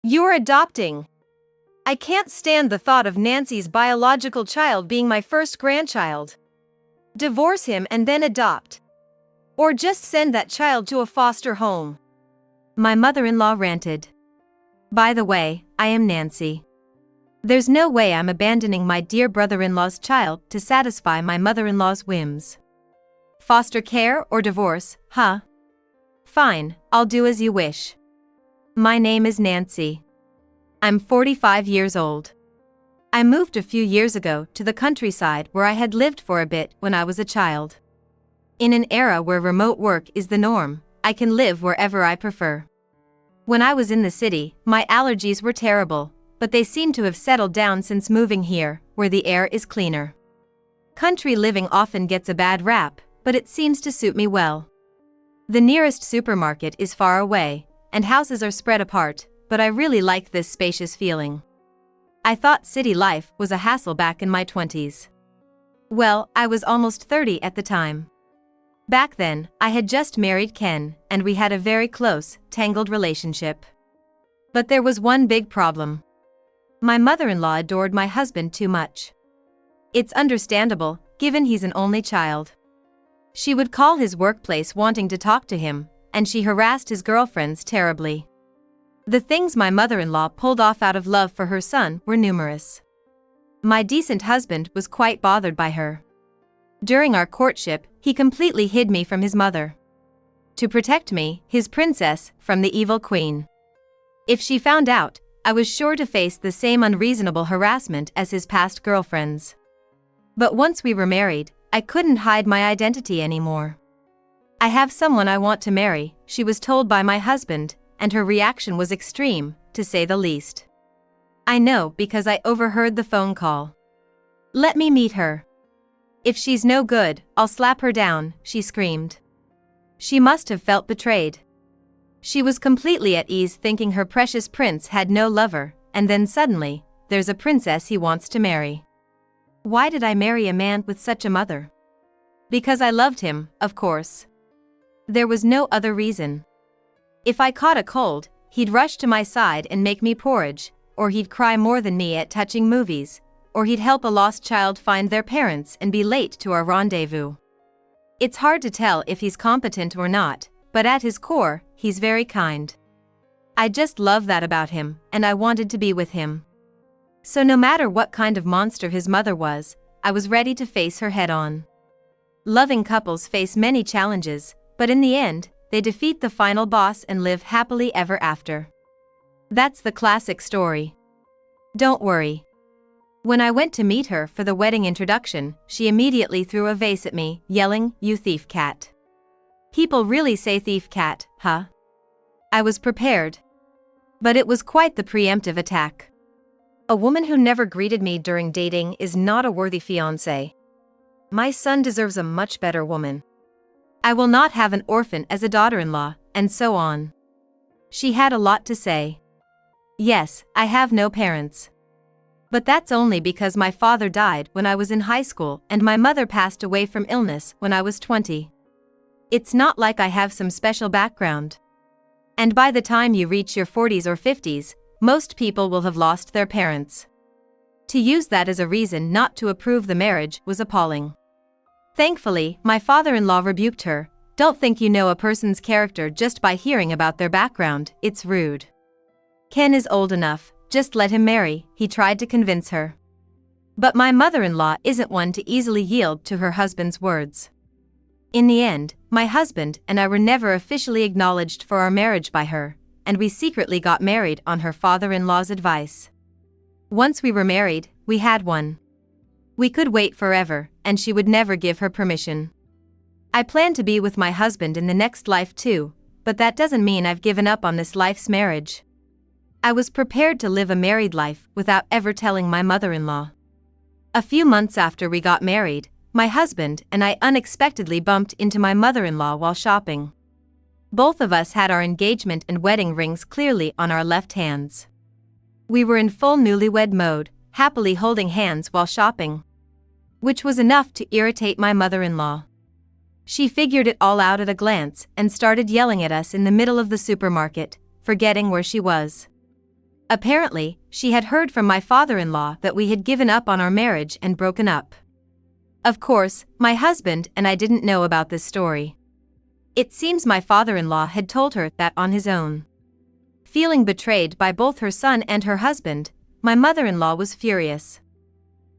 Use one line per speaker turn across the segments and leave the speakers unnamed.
You're adopting. I can't stand the thought of Nancy's biological child being my first grandchild. Divorce him and then adopt. Or just send that child to a foster home. My mother-in-law ranted. By the way, I am Nancy. There's no way I'm abandoning my dear brother-in-law's child to satisfy my mother-in-law's whims. Foster care or divorce, huh? Fine, I'll do as you wish. My name is Nancy. I'm 45 years old. I moved a few years ago to the countryside where I had lived for a bit when I was a child. In an era where remote work is the norm, I can live wherever I prefer. When I was in the city, my allergies were terrible, but they seem to have settled down since moving here, where the air is cleaner. Country living often gets a bad rap, but it seems to suit me well. The nearest supermarket is far away, and houses are spread apart, but I really like this spacious feeling. I thought city life was a hassle back in my 20s. Well, I was almost 30 at the time. Back then, I had just married Ken, and we had a very close, tangled relationship. But there was one big problem. My mother-in-law adored my husband too much. It's understandable, given he's an only child. She would call his workplace wanting to talk to him, and she harassed his girlfriends terribly. The things my mother-in-law pulled off out of love for her son were numerous. My decent husband was quite bothered by her. During our courtship, he completely hid me from his mother. To protect me, his princess, from the evil queen. If she found out, I was sure to face the same unreasonable harassment as his past girlfriends. But once we were married, I couldn't hide my identity anymore. I have someone I want to marry, she was told by my husband, and her reaction was extreme, to say the least. I know because I overheard the phone call. Let me meet her. If she's no good, I'll slap her down, she screamed. She must have felt betrayed. She was completely at ease thinking her precious prince had no lover, and then suddenly, there's a princess he wants to marry. Why did I marry a man with such a mother? Because I loved him, of course. There was no other reason. If I caught a cold, he'd rush to my side and make me porridge, or he'd cry more than me at touching movies, or he'd help a lost child find their parents and be late to our rendezvous. It's hard to tell if he's competent or not, but at his core, he's very kind. I just love that about him, and I wanted to be with him. So no matter what kind of monster his mother was, I was ready to face her head-on. Loving couples face many challenges, but in the end, they defeat the final boss and live happily ever after. That's the classic story. Don't worry. When I went to meet her for the wedding introduction, she immediately threw a vase at me, yelling, "You thief cat." People really say thief cat, huh? I was prepared. But it was quite the preemptive attack. A woman who never greeted me during dating is not a worthy fiancé. My son deserves a much better woman. I will not have an orphan as a daughter-in-law, and so on. She had a lot to say. Yes, I have no parents. But that's only because my father died when I was in high school and my mother passed away from illness when I was 20. It's not like I have some special background. And by the time you reach your 40s or 50s, most people will have lost their parents. To use that as a reason not to approve the marriage was appalling. Thankfully, my father-in-law rebuked her. Don't think you know a person's character just by hearing about their background, it's rude. Ken is old enough, just let him marry, he tried to convince her. But my mother-in-law isn't one to easily yield to her husband's words. In the end, my husband and I were never officially acknowledged for our marriage by her, and we secretly got married on her father-in-law's advice. Once we were married, we had one. We could wait forever, and she would never give her permission. I plan to be with my husband in the next life too, but that doesn't mean I've given up on this life's marriage. I was prepared to live a married life without ever telling my mother-in-law. A few months after we got married, my husband and I unexpectedly bumped into my mother-in-law while shopping. Both of us had our engagement and wedding rings clearly on our left hands. We were in full newlywed mode, happily holding hands while shopping. Which was enough to irritate my mother-in-law. She figured it all out at a glance and started yelling at us in the middle of the supermarket, forgetting where she was. Apparently, she had heard from my father-in-law that we had given up on our marriage and broken up. Of course, my husband and I didn't know about this story. It seems my father-in-law had told her that on his own. Feeling betrayed by both her son and her husband, my mother-in-law was furious.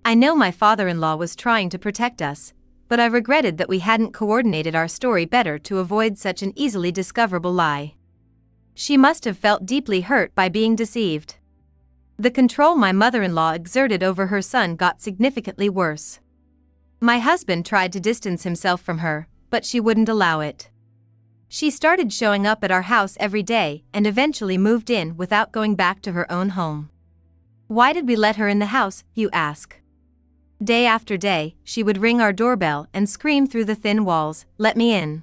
I know my father-in-law was trying to protect us, but I regretted that we hadn't coordinated our story better to avoid such an easily discoverable lie. She must have felt deeply hurt by being deceived. The control my mother-in-law exerted over her son got significantly worse. My husband tried to distance himself from her, but she wouldn't allow it. She started showing up at our house every day and eventually moved in without going back to her own home. Why did we let her in the house, you ask? Day after day, she would ring our doorbell and scream through the thin walls, "Let me in.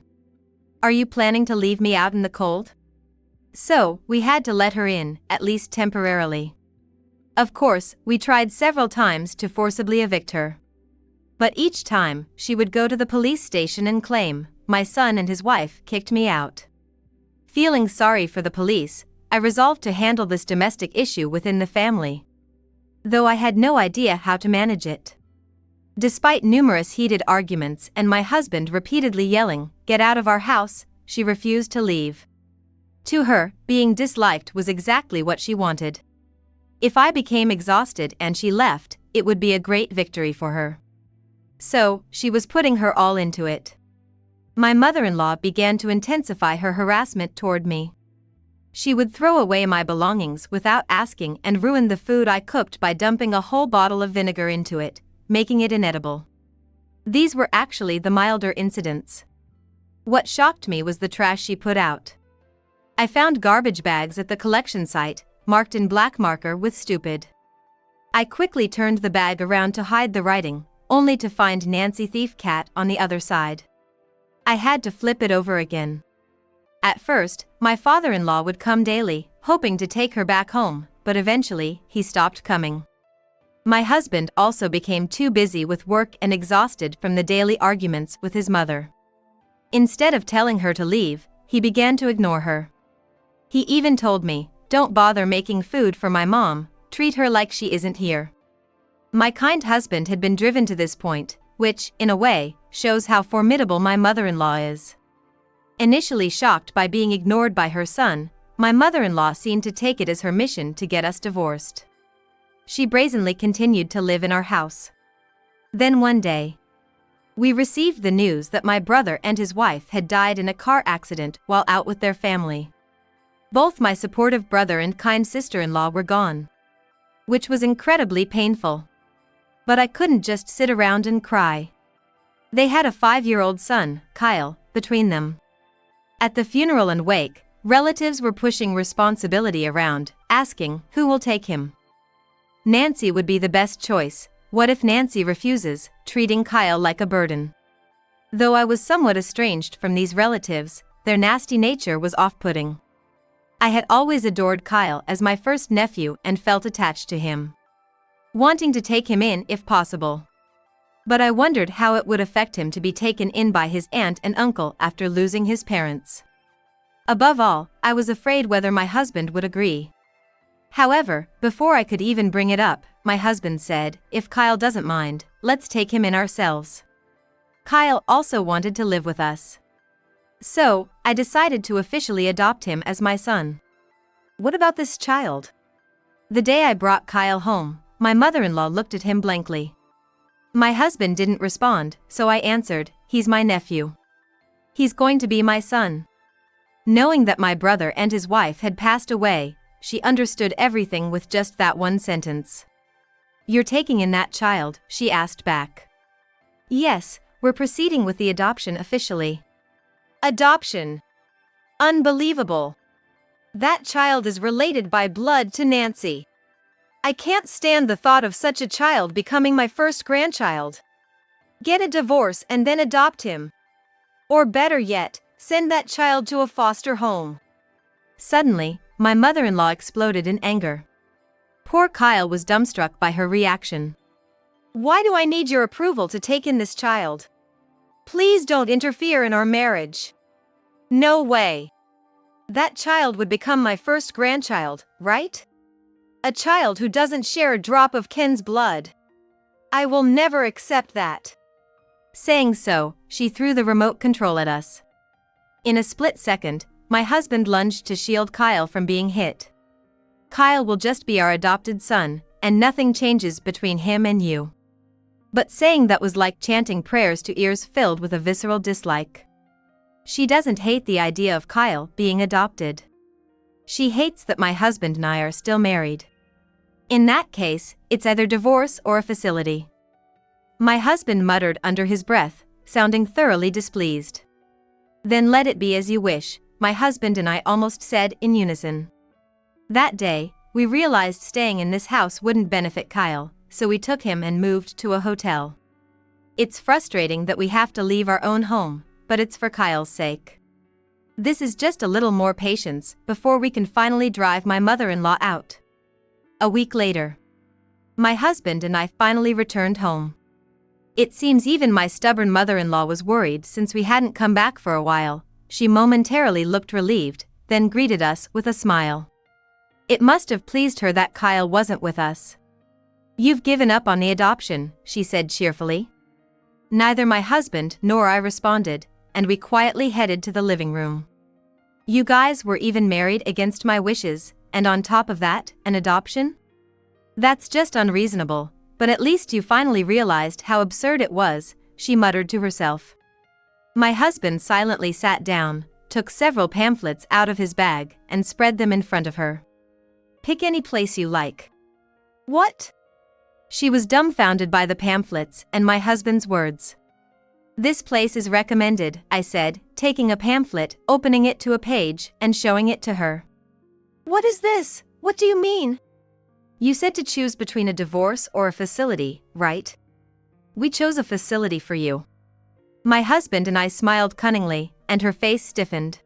Are you planning to leave me out in the cold?" So, we had to let her in, at least temporarily. Of course, we tried several times to forcibly evict her. But each time, she would go to the police station and claim, "My son and his wife kicked me out." Feeling sorry for the police, I resolved to handle this domestic issue within the family, though I had no idea how to manage it. Despite numerous heated arguments and my husband repeatedly yelling, "Get out of our house," she refused to leave. To her, being disliked was exactly what she wanted. If I became exhausted and she left, it would be a great victory for her. So, she was putting her all into it. My mother-in-law began to intensify her harassment toward me. She would throw away my belongings without asking and ruin the food I cooked by dumping a whole bottle of vinegar into it, making it inedible. These were actually the milder incidents. What shocked me was the trash she put out. I found garbage bags at the collection site, marked in black marker with "stupid." I quickly turned the bag around to hide the writing, only to find "Nancy Thief Cat" on the other side. I had to flip it over again. At first, my father-in-law would come daily, hoping to take her back home, but eventually, he stopped coming. My husband also became too busy with work and exhausted from the daily arguments with his mother. Instead of telling her to leave, he began to ignore her. He even told me, "Don't bother making food for my mom, treat her like she isn't here." My kind husband had been driven to this point, which, in a way, shows how formidable my mother-in-law is. Initially shocked by being ignored by her son, my mother-in-law seemed to take it as her mission to get us divorced. She brazenly continued to live in our house. Then one day, we received the news that my brother and his wife had died in a car accident while out with their family. Both my supportive brother and kind sister-in-law were gone, which was incredibly painful. But I couldn't just sit around and cry. They had a 5-year-old son, Kyle, between them. At the funeral and wake, relatives were pushing responsibility around, asking, "Who will take him?" Nancy would be the best choice. What if Nancy refuses, treating Kyle like a burden? Though I was somewhat estranged from these relatives, their nasty nature was off-putting. I had always adored Kyle as my first nephew and felt attached to him, wanting to take him in if possible. But I wondered how it would affect him to be taken in by his aunt and uncle after losing his parents. Above all, I was afraid whether my husband would agree. However, before I could even bring it up, my husband said, "If Kyle doesn't mind, let's take him in ourselves." Kyle also wanted to live with us. So, I decided to officially adopt him as my son. What about this child? The day I brought Kyle home, my mother-in-law looked at him blankly. My husband didn't respond, so I answered, "He's my nephew. He's going to be my son." Knowing that my brother and his wife had passed away, she understood everything with just that one sentence. "You're taking in that child?" she asked back. "Yes, we're proceeding with the adoption officially." Adoption. Unbelievable. That child is related by blood to Nancy. I can't stand the thought of such a child becoming my first grandchild. Get a divorce and then adopt him. Or better yet, send that child to a foster home. Suddenly, my mother-in-law exploded in anger. Poor Kyle was dumbstruck by her reaction. "Why do I need your approval to take in this child? Please don't interfere in our marriage." No way. That child would become my first grandchild, right? A child who doesn't share a drop of kin's blood. I will never accept that. Saying so, she threw the remote control at us. In a split second, my husband lunged to shield Kyle from being hit. Kyle will just be our adopted son, and nothing changes between him and you. But saying that was like chanting prayers to ears filled with a visceral dislike. She doesn't hate the idea of Kyle being adopted. She hates that my husband and I are still married. In that case, it's either divorce or a facility. My husband muttered under his breath, sounding thoroughly displeased. Then let it be as you wish, my husband and I almost said in unison. That day, we realized staying in this house wouldn't benefit Kyle, so we took him and moved to a hotel. It's frustrating that we have to leave our own home, but it's for Kyle's sake. This is just a little more patience before we can finally drive my mother-in-law out. A week later, my husband and I finally returned home. It seems even my stubborn mother-in-law was worried since we hadn't come back for a while. She momentarily looked relieved, then greeted us with a smile. It must have pleased her that Kyle wasn't with us. "You've given up on the adoption," she said cheerfully. Neither my husband nor I responded, and we quietly headed to the living room. "You guys were even married against my wishes, and on top of that, an adoption? That's just unreasonable, but at least you finally realized how absurd it was," she muttered to herself. My husband silently sat down, took several pamphlets out of his bag, and spread them in front of her. "Pick any place you like." "What?" She was dumbfounded by the pamphlets and my husband's words. "This place is recommended," I said, taking a pamphlet, opening it to a page, and showing it to her. "What is this? What do you mean?" "You said to choose between a divorce or a facility, right? We chose a facility for you." My husband and I smiled cunningly, and her face stiffened.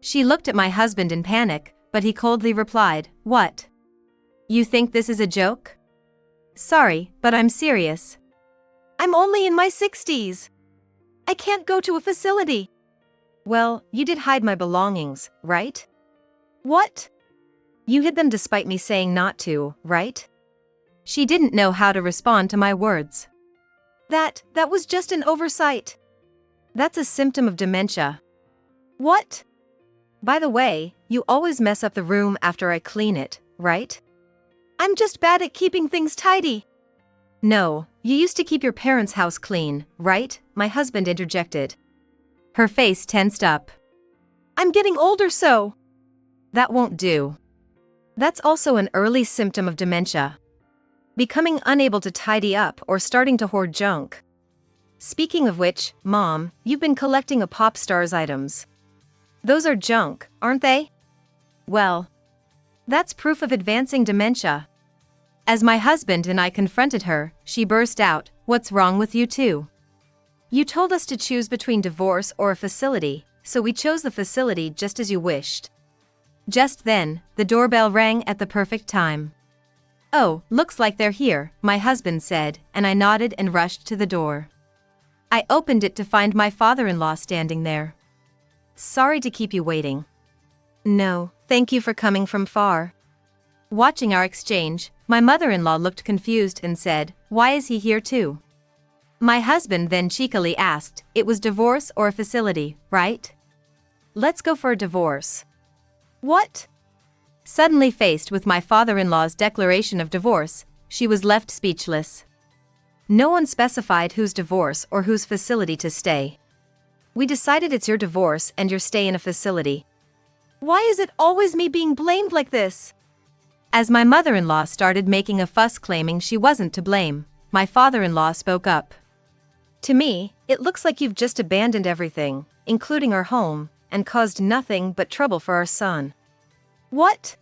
She looked at my husband in panic, but he coldly replied, "What? You think this is a joke?" "Sorry, but I'm serious. I'm only in my 60s. I can't go to a facility." "Well, you did hide my belongings, right?" "What?" "You hid them despite me saying not to, right?" She didn't know how to respond to my words. That was just an oversight." "That's a symptom of dementia." "What?" "By the way, you always mess up the room after I clean it, right?" "I'm just bad at keeping things tidy." "No, you used to keep your parents' house clean, right?" my husband interjected. Her face tensed up. "I'm getting older, so." "That won't do. That's also an early symptom of dementia. Becoming unable to tidy up or starting to hoard junk. Speaking of which, Mom, you've been collecting a pop star's items. Those are junk, aren't they?" "Well, that's proof of advancing dementia." As my husband and I confronted her, she burst out, "What's wrong with you two? You told us to choose between divorce or a facility, so we chose the facility just as you wished." Just then, the doorbell rang at the perfect time. "Oh, looks like they're here," my husband said, and I nodded and rushed to the door. I opened it to find my father-in-law standing there. "Sorry to keep you waiting." "No, thank you for coming from far." Watching our exchange, my mother-in-law looked confused and said, "Why is he here too?" My husband then cheekily asked, "It was divorce or a facility, right?" "Let's go for a divorce." "What?" Suddenly faced with my father-in-law's declaration of divorce, she was left speechless. No one specified whose divorce or whose facility to stay. "We decided it's your divorce and your stay in a facility." "Why is it always me being blamed like this?" As my mother-in-law started making a fuss claiming she wasn't to blame, my father-in-law spoke up. "To me, it looks like you've just abandoned everything, including our home, and caused nothing but trouble for our son." "What?"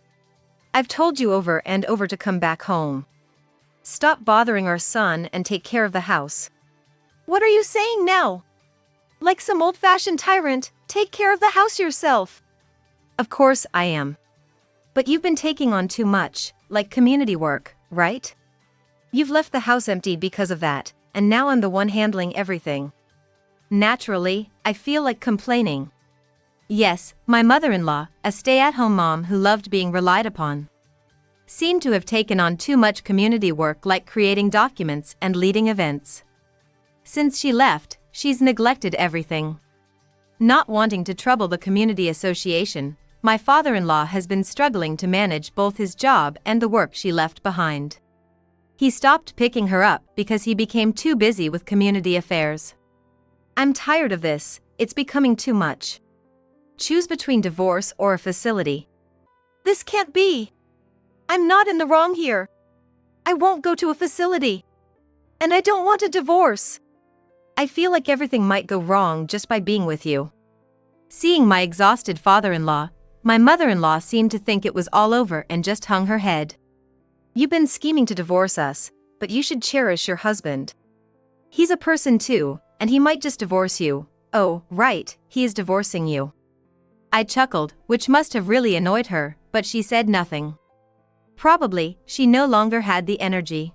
"I've told you over and over to come back home. Stop bothering our son and take care of the house." "What are you saying now? Like some old-fashioned tyrant, take care of the house yourself." "Of course I am. But you've been taking on too much, like community work, right? You've left the house empty because of that, and now I'm the one handling everything. Naturally, I feel like complaining." Yes, my mother-in-law, a stay-at-home mom who loved being relied upon. Seemed to have taken on too much community work like creating documents and leading events. Since she left, she's neglected everything. Not wanting to trouble the community association, my father-in-law has been struggling to manage both his job and the work she left behind. He stopped picking her up because he became too busy with community affairs. I'm tired of this, it's becoming too much. Choose between divorce or a facility. This can't be. I'm not in the wrong here. I won't go to a facility. And I don't want a divorce. I feel like everything might go wrong just by being with you. Seeing my exhausted father-in-law, my mother-in-law seemed to think it was all over and just hung her head. You've been scheming to divorce us, but you should cherish your husband. He's a person too, and he might just divorce you. Oh, right, he is divorcing you. I chuckled, which must have really annoyed her, but she said nothing. Probably, she no longer had the energy.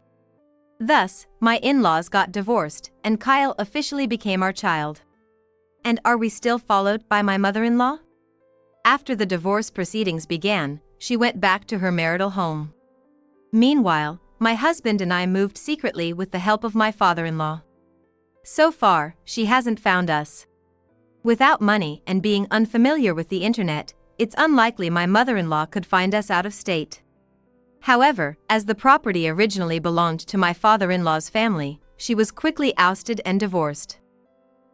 Thus, my in-laws got divorced, and Kyle officially became our child. And are we still followed by my mother-in-law? After the divorce proceedings began, she went back to her marital home. Meanwhile, my husband and I moved secretly with the help of my father-in-law. So far, she hasn't found us. Without money and being unfamiliar with the internet, it's unlikely my mother-in-law could find us out of state. However, as the property originally belonged to my father-in-law's family, she was quickly ousted and divorced.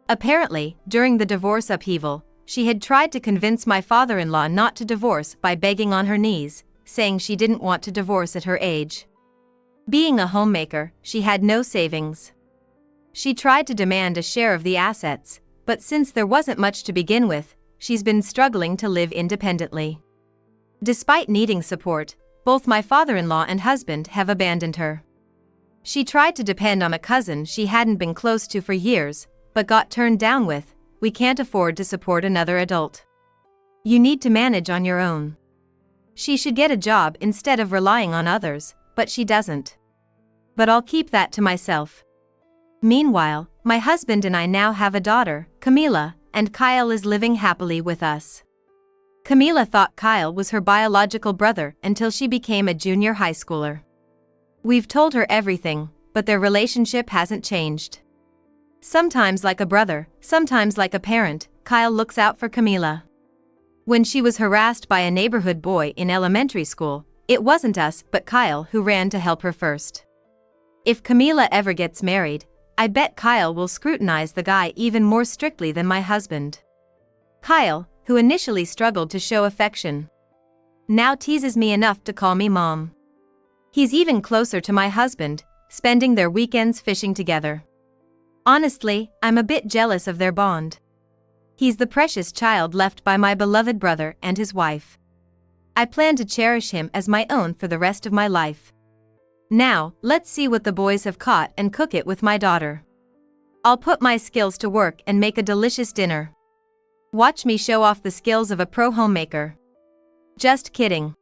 Apparently, during the divorce upheaval, she had tried to convince my father-in-law not to divorce by begging on her knees, saying she didn't want to divorce at her age. Being a homemaker, she had no savings. She tried to demand a share of the assets, but since there wasn't much to begin with, she's been struggling to live independently. Despite needing support, both my father-in-law and husband have abandoned her. She tried to depend on a cousin she hadn't been close to for years, but got turned down with, "We can't afford to support another adult. You need to manage on your own." She should get a job instead of relying on others, but she doesn't. But I'll keep that to myself. Meanwhile, my husband and I now have a daughter, Camila, and Kyle is living happily with us. Camila thought Kyle was her biological brother until she became a junior high schooler. We've told her everything, but their relationship hasn't changed. Sometimes like a brother, sometimes like a parent, Kyle looks out for Camila. When she was harassed by a neighborhood boy in elementary school, it wasn't us but Kyle who ran to help her first. If Camila ever gets married, I bet Kyle will scrutinize the guy even more strictly than my husband. Kyle, who initially struggled to show affection, now teases me enough to call me mom. He's even closer to my husband, spending their weekends fishing together. Honestly, I'm a bit jealous of their bond. He's the precious child left by my beloved brother and his wife. I plan to cherish him as my own for the rest of my life. Now, let's see what the boys have caught and cook it with my daughter. I'll put my skills to work and make a delicious dinner. Watch me show off the skills of a pro homemaker. Just kidding.